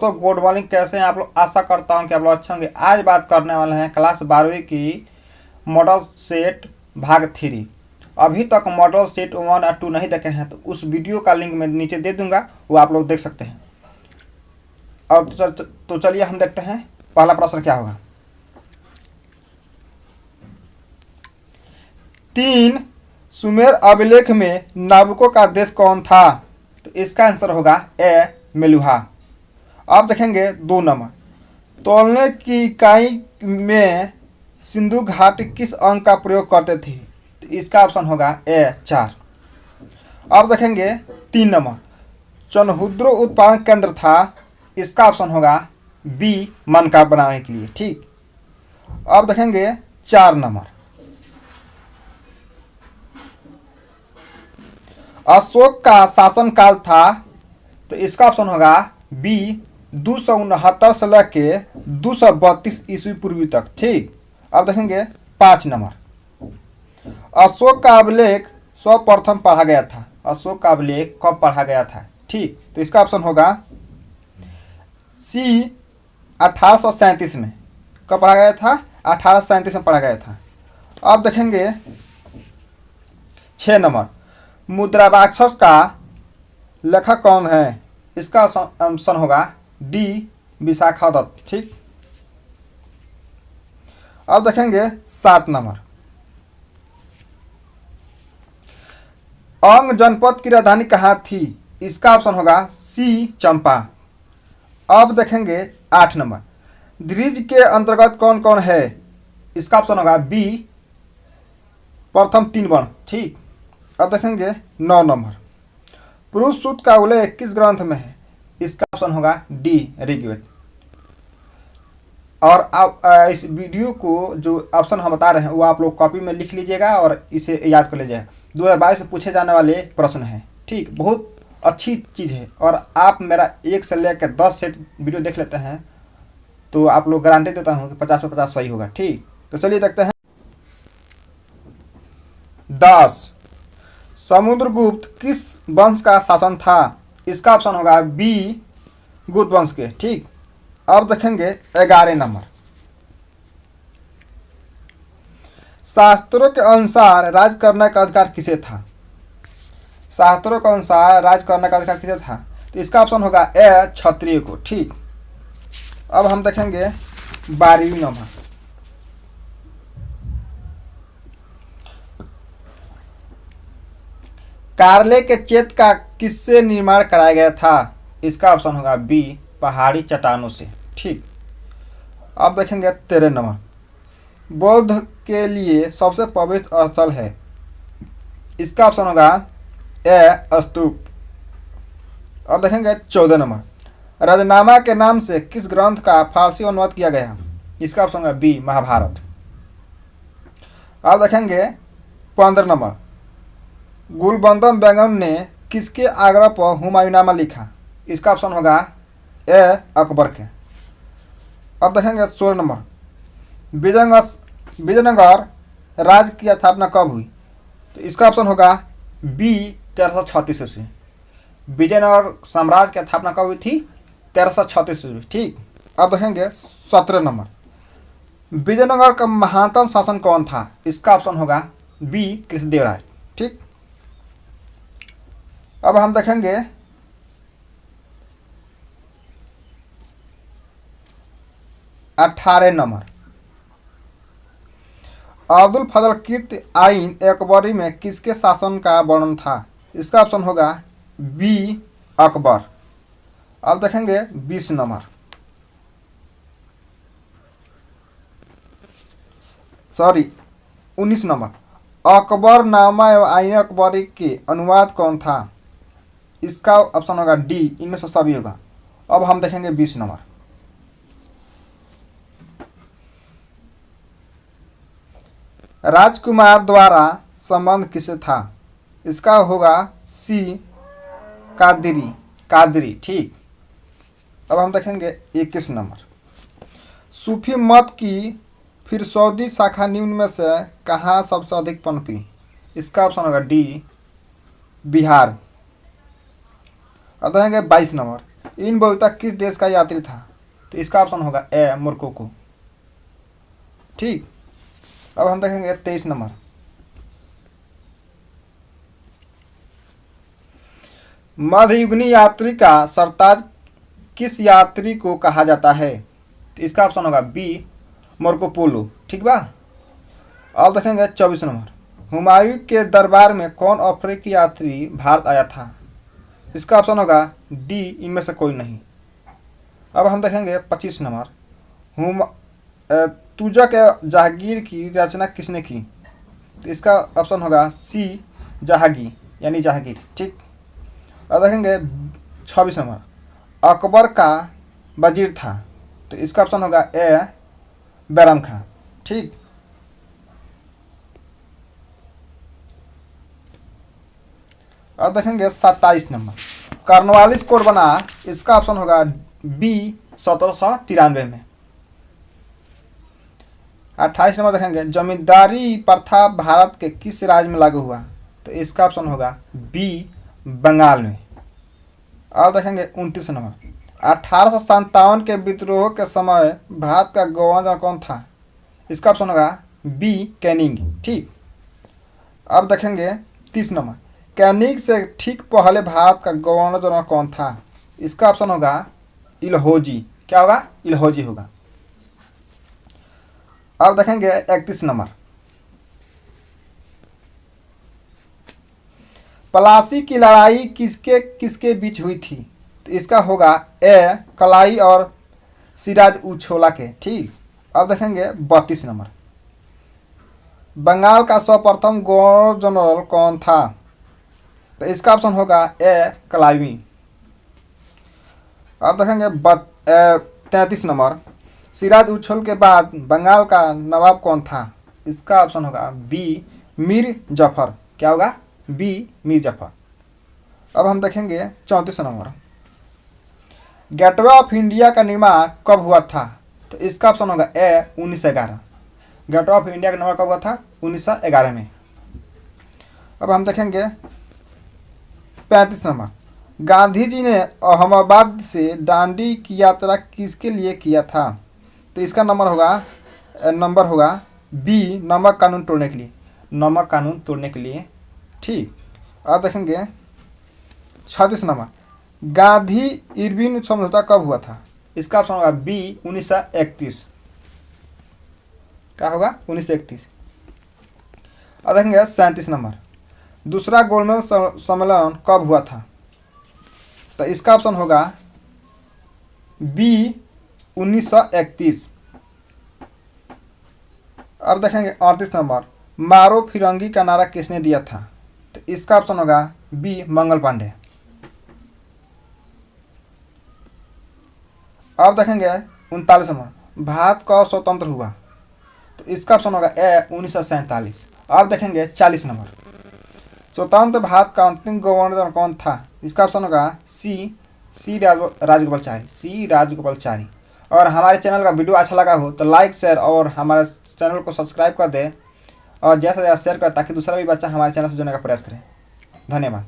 दोस्तों good morning, कैसे हैं आप लोग। आशा करता हूं कि आप लोग अच्छे होंगे। आज बात करने वाले हैं क्लास 12वीं की मॉडल सेट भाग 3। अभी तक मॉडल सेट 1 और 2 नहीं देखे हैं तो उस वीडियो का लिंक मैं नीचे दे दूंगा, वो आप लोग देख सकते हैं। और तो चलिए हम देखते हैं पहला प्रश्न क्या होगा। 3 सुमेर अभिलेख में नाविकों का देश कौन था? तो इसका आंसर होगा ए मेलुहा। आप देखेंगे 2 नंबर, तौलने की इकाई में सिंधु घाटी किस अंक का प्रयोग करते थे? तो इसका ऑप्शन होगा ए 4। आप देखेंगे 3 नंबर, चनहुद्रो उत्पादन केंद्र था। इसका ऑप्शन होगा बी मनका बनाने के लिए। ठीक। अब देखेंगे 4 नंबर, अशोक का शासनकाल था। तो इसका ऑप्शन होगा बी 269 से लेके 232 ईस्वी पूर्वी तक। ठीक। अब देखेंगे 5 नंबर, अशोक का अभिलेख सर्वप्रथम पढ़ा गया था। अशोक का अभिलेख कब पढ़ा गया था? ठीक। तो इसका ऑप्शन होगा सी 1837 में। कब पढ़ा गया था? 1837 में पढ़ा गया था। अब देखेंगे 6 नंबर, मुद्रा राक्षस का लेखक कौन है? इसका ऑप्शन होगा डी विशाखा दत्त। ठीक। अब देखेंगे 7 नंबर, अंग जनपद की राजधानी कहाँ थी? इसका ऑप्शन होगा सी चंपा। अब देखेंगे 8 नंबर, द्विज के अंतर्गत कौन कौन है? इसका ऑप्शन होगा बी प्रथम 3 वर्ण। ठीक। अब देखेंगे 9 नंबर, पुरुष सूक्त का उल्लेख किस ग्रंथ में है? इसका ऑप्शन होगा डी ऋग्वेद। और आप इस वीडियो को जो ऑप्शन हम बता रहे हैं वो आप लोग कॉपी में लिख लीजिएगा और इसे याद कर लीजिएगा। 2022 में पूछे जाने वाले प्रश्न हैं। ठीक। बहुत अच्छी चीज़ है। और आप मेरा 1 से लेकर 10 सेट वीडियो देख लेते हैं तो आप लोग गारंटी देता हूँ कि 50 में 50 सही होगा। ठीक। तो चलिए देखते हैं। 10 समुद्रगुप्त किस वंश का शासन था? इसका ऑप्शन होगा बी गुप्त वंश के। ठीक। अब देखेंगे 11 नंबर, शास्त्रों के अनुसार राज करने का अधिकार किसे था? शास्त्रों के अनुसार राज करने का अधिकार किसे था? तो इसका ऑप्शन होगा ए क्षत्रिय को। ठीक। अब हम देखेंगे 12वीं नंबर, कार्ले के चेत का किससे निर्माण कराया गया था? इसका ऑप्शन होगा बी पहाड़ी चट्टानों से। ठीक। अब देखेंगे 13 नंबर, बौद्ध के लिए सबसे पवित्र स्थल है। इसका ऑप्शन होगा ए स्तूप। अब देखेंगे 14 नंबर, राजनामा के नाम से किस ग्रंथ का फारसी अनुवाद किया गया? इसका ऑप्शन होगा बी महाभारत। अब देखेंगे 15 नंबर, गुलबंदम बेगम ने किसके आग्रह पर हुमायूंनामा लिखा? इसका ऑप्शन होगा ए अकबर के। अब देखेंगे 16 नंबर, विजयनगर राज्य की स्थापना कब हुई? तो इसका ऑप्शन होगा बी 1336 से। विजयनगर साम्राज्य की स्थापना कब हुई थी? 1336 से। ठीक। अब देखेंगे 17 नंबर, विजयनगर का महानतम शासन कौन था? इसका ऑप्शन होगा बी कृष्णदेव राय। ठीक। अब हम देखेंगे 18 नंबर, अब्दुल फजल कृत आइन अकबरी में किसके शासन का वर्णन था? इसका ऑप्शन होगा बी अकबर। अब देखेंगे 20 नंबर, सॉरी 19 नंबर, अकबर नामा एवं आइन अकबरी के अनुवाद कौन था? इसका ऑप्शन होगा डी इनमें से सभी होगा। अब हम देखेंगे 20 नंबर, राजकुमार द्वारा संबंध किसे था? इसका होगा सी कादरी। ठीक। अब हम देखेंगे 21 नंबर, सूफी मत की फिरसौदी शाखा निम्न में से कहाँ सबसे अधिक पनपी? इसका ऑप्शन होगा डी बिहार। अब देखेंगे 22 नंबर, इन बहुता किस देश का यात्री था? तो इसका ऑप्शन होगा ए मोरक्को। ठीक, अब हम देखेंगे 23 नंबर। मध्ययुगीन यात्री का सरताज किस यात्री को कहा जाता है? तो इसका ऑप्शन होगा बी मार्को पोलो। ठीक बा। अब देखेंगे 24 नंबर। हुमायूं के दरबार में कौन अफ्रीकी यात्री भारत आया था? इसका ऑप्शन होगा डी इनमें से कोई नहीं। अब हम देखेंगे 25 नंबर। तुजक जहांगीर की रचना किसने की? तो इसका ऑप्शन होगा सी जहांगीर यानी जहांगीर। ठीक, अब देखेंगे 26 नंबर। अकबर का वजीर था, तो इसका ऑप्शन होगा ए बैरम खां। ठीक, अब देखेंगे 27 नंबर। कॉर्नवालिस कोड बना, इसका ऑप्शन होगा बी 1793 में। 28 नंबर देखेंगे जमींदारी प्रथा भारत के किस राज्य में लागू हुआ? तो इसका ऑप्शन होगा बी बंगाल में। अब देखेंगे 29 नंबर। 1857 के विद्रोह के समय भारत का गवर्नर कौन था? इसका ऑप्शन होगा बी कैनिंग। ठीक, अब देखेंगे 30 नंबर। कैनिंग से ठीक पहले भारत का गवर्नर जनरल कौन था? इसका ऑप्शन होगा इलहोजी। क्या होगा? इलहोजी होगा। अब देखेंगे 31 नंबर। पलासी की लड़ाई किसके किसके बीच हुई थी? तो इसका होगा ए कलाई और सिराज उछोला के। ठीक, अब देखेंगे 32 नंबर। बंगाल का सर्वप्रथम गवर्नर जनरल कौन था? तो इसका ऑप्शन होगा ए कलावी। अब देखेंगे 33 नंबर। सिराज उछल के बाद बंगाल का नवाब कौन था? इसका ऑप्शन होगा बी मीर जफर। क्या होगा? बी मीर जफर। अब हम देखेंगे 34 नंबर। गेटवे ऑफ इंडिया का निर्माण कब हुआ था? तो इसका ऑप्शन होगा ए 1911। गेटवे ऑफ इंडिया का निर्माण कब हुआ था? 1911 में। अब हम देखेंगे 35 नंबर। गांधी जी ने अहमदाबाद से दांडी की यात्रा किसके लिए किया था? तो इसका नंबर होगा बी नमक कानून तोड़ने के लिए। नमक कानून तोड़ने के लिए। ठीक, अब देखेंगे 36 नंबर। गांधी इरविन समझौता कब हुआ था? इसका ऑप्शन होगा बी 1931। क्या होगा? 1931। अब देखेंगे 37 नंबर। दूसरा गोलमेज सम्मेलन कब हुआ था? तो इसका ऑप्शन होगा बी 1931। अब देखेंगे 38 नंबर। मारो फिरंगी का नारा किसने दिया था? तो इसका ऑप्शन होगा बी मंगल पांडे। अब देखेंगे 39 नंबर। भारत कब स्वतंत्र हुआ? तो इसका ऑप्शन होगा ए 1947। अब देखेंगे 40 नंबर। स्वतंत्र भारत का अंतिम गवर्नर कौन था? इसका ऑप्शन होगा सी राजगोपालाचारी। और हमारे चैनल का वीडियो अच्छा लगा हो तो लाइक शेयर और हमारे चैनल को सब्सक्राइब कर दे और ज़्यादा से ज़्यादा शेयर कर ताकि दूसरा भी बच्चा हमारे चैनल से जुड़ने का प्रयास करे। धन्यवाद।